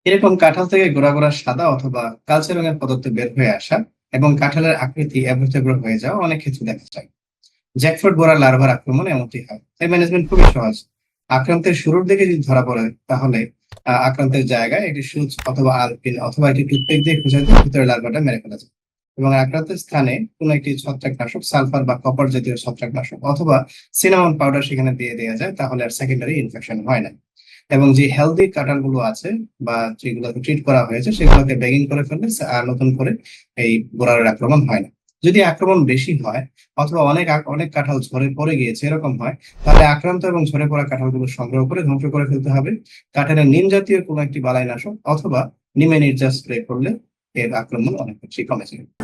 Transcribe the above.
এরকম কাঁঠাল থেকে গোড়া গোড়া সাদা অথবা কালচে রঙের পদার্থ বের হয়ে আসা এবং কাঁঠালের আকৃতি এবড়ো হয়ে যাওয়া অনেক ক্ষেত্রে দেখা যায়। জ্যাকফ্রুট বোরার লার্ভার আক্রমণ এমনটি হয়। এর ম্যানেজমেন্ট খুবই সহজ। আক্রান্তের শুরুর দিকে যদি ধরা পড়ে তাহলে আক্রান্তের জায়গায় একটি সুচ অথবা আলপিন অথবা একটি টুথপিক দিয়ে খুঁজে দিয়ে ভিতরে লার্ভাটা মেরে ফেলা যায়। এবং আক্রান্তের স্থানে কোনো একটি ছত্রাকনাশক, সালফার বা কপার জাতীয় ছত্রাকনাশক অথবা সিনামন পাউডার সেখানে দিয়ে দেওয়া যায়, তাহলে আর সেকেন্ডারি ইনফেকশন হয় না। এবং যে হেলদি কাঁঠালগুলো আছে বা যেগুলোকে ট্রিট করা হয়েছে সেগুলোকে ব্যাগিং করে ফেললে আর নতুন করে এই বোরারের আক্রমণ হয় না। যদি আক্রমণ বেশি হয় অথবা অনেক কাঁঠাল ঝরে পড়ে গিয়েছে এরকম হয়, তাহলে আক্রান্ত এবং ঝরে পড়া কাঁঠালগুলো সংগ্রহ করে ধ্বংস করে ফেলতে হবে। কাঁঠালের নিম জাতীয় কোনো একটি বালাইনাশক অথবা নিমে নির্যাস স্প্রে করলে এর আক্রমণ অনেক বেশি কমে যাবে।